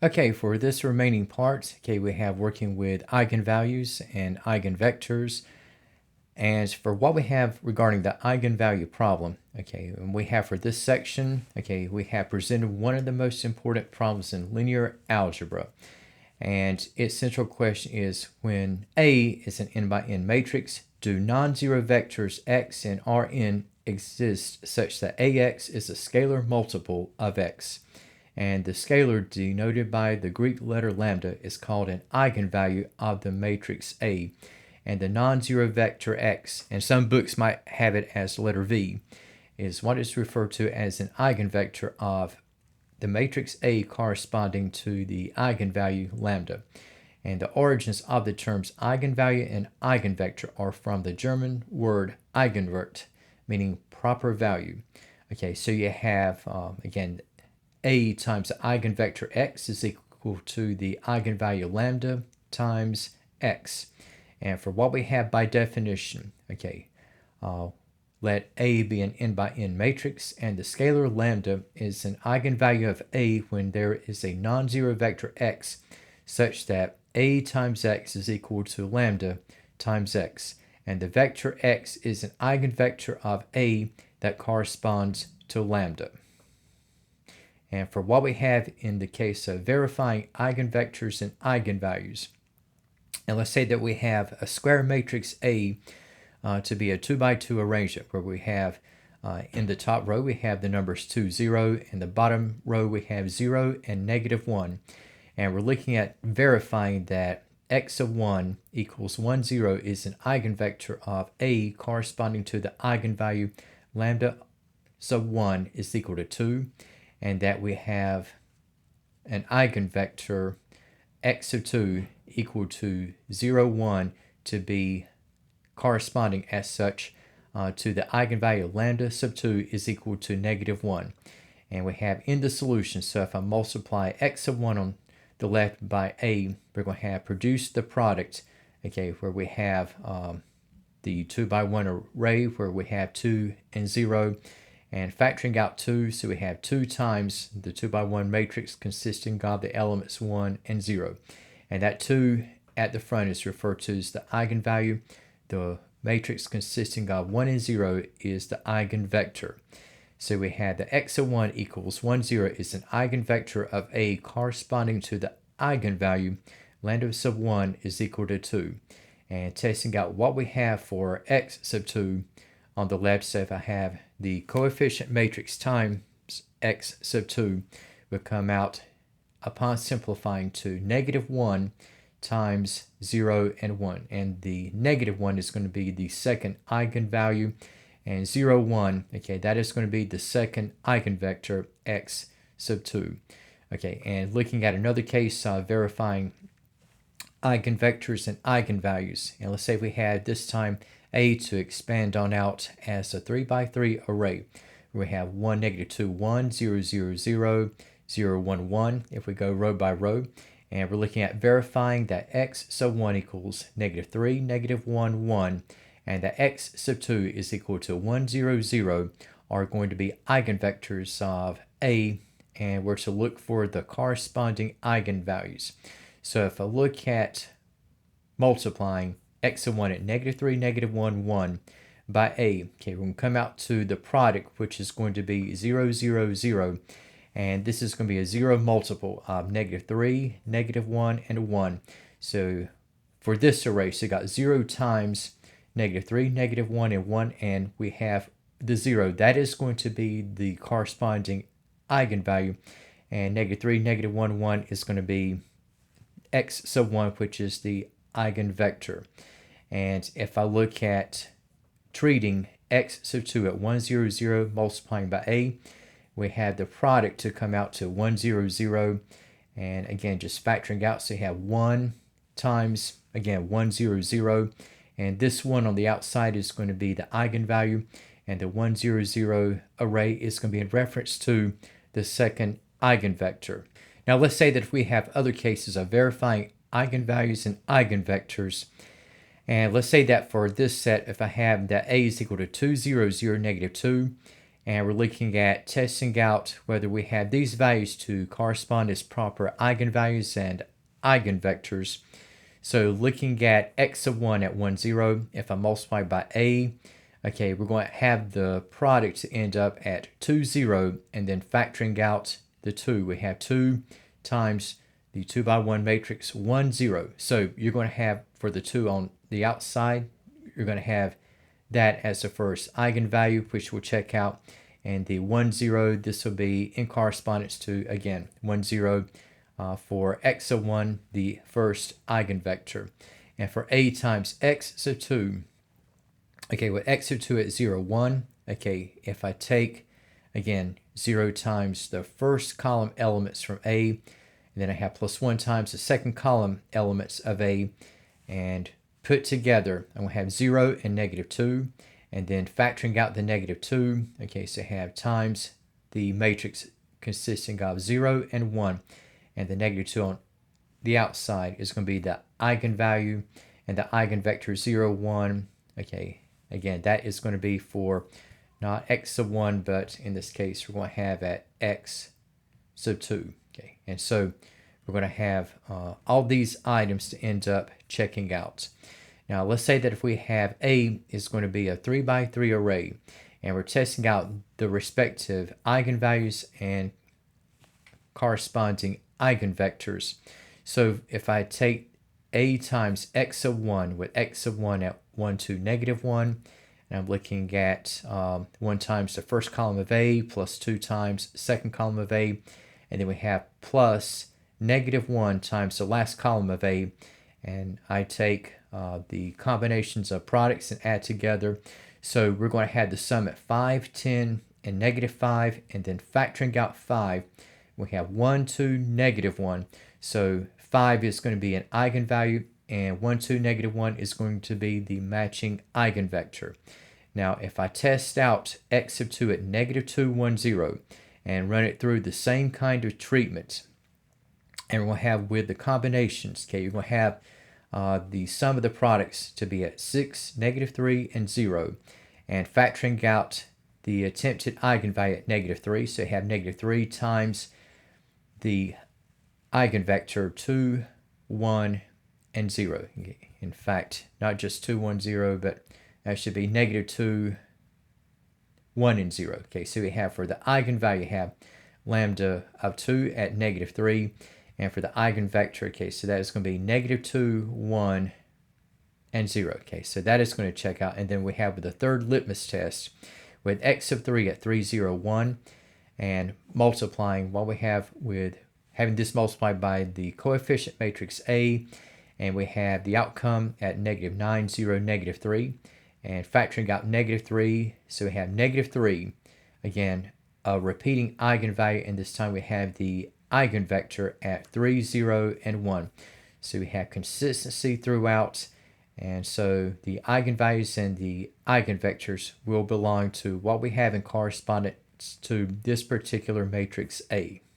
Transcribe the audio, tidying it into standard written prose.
Okay, for this remaining part, okay, we have working with eigenvalues and eigenvectors. And for what we have regarding the eigenvalue problem, okay, and we have for this section, okay, we have presented one of the most important problems in linear algebra. And its central question is, when A is an n by n matrix, do non-zero vectors x and Rn exist such that Ax is a scalar multiple of x? And the scalar denoted by the Greek letter lambda is called an eigenvalue of the matrix A. And the non-zero vector x, and some books might have it as letter V, is what is referred to as an eigenvector of the matrix A corresponding to the eigenvalue lambda. And the origins of the terms eigenvalue and eigenvector are from the German word Eigenwert, meaning proper value. Okay, so you have, again, A times the eigenvector x is equal to the eigenvalue lambda times x. And for what we have by definition, okay, let A be an n by n matrix, and the scalar lambda is an eigenvalue of A when there is a non-zero vector x such that A times x is equal to lambda times x. And the vector x is an eigenvector of A that corresponds to lambda. And for what we have in the case of verifying eigenvectors and eigenvalues, and let's say that we have a square matrix A to be a 2 by 2 arrangement where we have in the top row we have the numbers 2, 0, in the bottom row we have 0 and negative 1. And we're looking at verifying that x of 1 equals 1, 0 is an eigenvector of A corresponding to the eigenvalue lambda sub 1 is equal to 2, and that we have an eigenvector x of 2 equal to 0, 1 to be corresponding as such to the eigenvalue lambda sub 2 is equal to negative 1. And we have in the solution, so if I multiply x of 1 on the left by A, we're going to have produce the product, okay, where we have the 2 by 1 array where we have 2 and 0, and factoring out 2, so we have 2 times the 2 by 1 matrix consisting of the elements 1 and 0. And that 2 at the front is referred to as the eigenvalue. The matrix consisting of 1 and 0 is the eigenvector. So we have the x of 1 equals 1, 0 is an eigenvector of A corresponding to the eigenvalue lambda sub 1 is equal to 2. And testing out what we have for x sub 2 on the left, so if I have the coefficient matrix times x sub 2 will come out upon simplifying to negative 1 times 0 and 1. And the negative 1 is going to be the second eigenvalue, and 0, 1, okay, that is going to be the second eigenvector x sub 2. Okay, and looking at another case, verifying eigenvectors and eigenvalues. And let's say we had this time A to expand on out as a 3 by 3 array. We have 1, negative 2, 1, 0, 0, 0, 0, 1, 1, if we go row by row. And we're looking at verifying that x sub 1 equals negative 3, negative 1, 1, and that x sub 2 is equal to 1, 0, 0 are going to be eigenvectors of A, and we're to look for the corresponding eigenvalues. So if I look at multiplying x sub 1 at negative 3, negative 1, 1 by A, okay, we're going to come out to the product, which is going to be 0, 0, 0. And this is going to be a 0 multiple of negative 3, negative 1, and 1. So for this array, so you got 0 times negative 3, negative 1, and 1, and we have the 0. That is going to be the corresponding eigenvalue. And negative 3, negative 1, 1 is going to be x sub 1, which is the eigenvector. And if I look at treating x sub 2 at 1, 0, 0 multiplying by A, we have the product to come out to 1, 0, 0. And again, just factoring out, so you have 1 times, again, 1, 0, 0. And this one on the outside is going to be the eigenvalue. And the 1, 0, 0 array is going to be in reference to the second eigenvector. Now let's say that if we have other cases of verifying eigenvalues and eigenvectors, and let's say that for this set, if I have that A is equal to 2, 0, 0, negative 2, And we're looking at testing out whether we have these values to correspond as proper eigenvalues and eigenvectors. So looking at x of 1 at 1, 0, if I multiply by a, okay, we're going to have the product end up at 2, 0, and then factoring out the 2, we have 2 times the 2 by 1 matrix 1, 0. So you're going to have, for the 2 on the outside, you're going to have that as the first eigenvalue, which we'll check out. And the 1, 0, this will be in correspondence to, again, 1, 0 for x of 1, the first eigenvector. And for a times x sub 2, okay, with x sub 2 at 0, 1, okay, if I take, again, 0 times the first column elements from a, and then I have plus 1 times the second column elements of a, and put together, I'm going to have 0 and negative 2, and then factoring out the negative 2, okay, so I have times the matrix consisting of 0 and 1, and the negative 2 on the outside is going to be the eigenvalue, and the eigenvector 0, 1, okay, again, that is going to be for not x sub 1, but in this case, we're going to have at x sub 2, okay, and so we're going to have all these items to end up checking out. Now, let's say that if we have A is going to be a 3 by 3 array, and we're testing out the respective eigenvalues and corresponding eigenvectors. So if I take A times x of 1 with x of 1 at 1, 2, negative 1, and I'm looking at 1 times the first column of A plus 2 times the second column of A, and then we have plus negative 1 times the last column of A, and I take the combinations of products and add together. So we're going to have the sum at 5, 10, and negative 5, and then factoring out 5, we have 1, 2, negative 1. So 5 is going to be an eigenvalue, and 1, 2, negative 1 is going to be the matching eigenvector. Now, if I test out x sub 2 at negative 2, 1, 0, and run it through the same kind of treatment, and we'll have with the combinations, okay, you're going to have the sum of the products to be at 6, negative 3, and 0, and factoring out the attempted eigenvalue at negative 3, so you have negative 3 times the eigenvector 2, 1, and 0. In fact, not just 2, 1, 0, but that should be negative 2, 1, and 0. Okay, so we have for the eigenvalue, you have lambda of 2 at negative 3, and for the eigenvector, okay, so that is going to be negative 2, 1, and 0. Okay, so that is going to check out. And then we have the third litmus test with x of 3 at 3, 0, 1, and multiplying what we have with having this multiplied by the coefficient matrix A, and we have the outcome at negative 9, 0, negative 3, and factoring out negative 3, so we have negative 3, again, a repeating eigenvalue, and this time we have the eigenvector at 3, 0, and 1. So we have consistency throughout, and so the eigenvalues and the eigenvectors will belong to what we have in correspondence to this particular matrix A.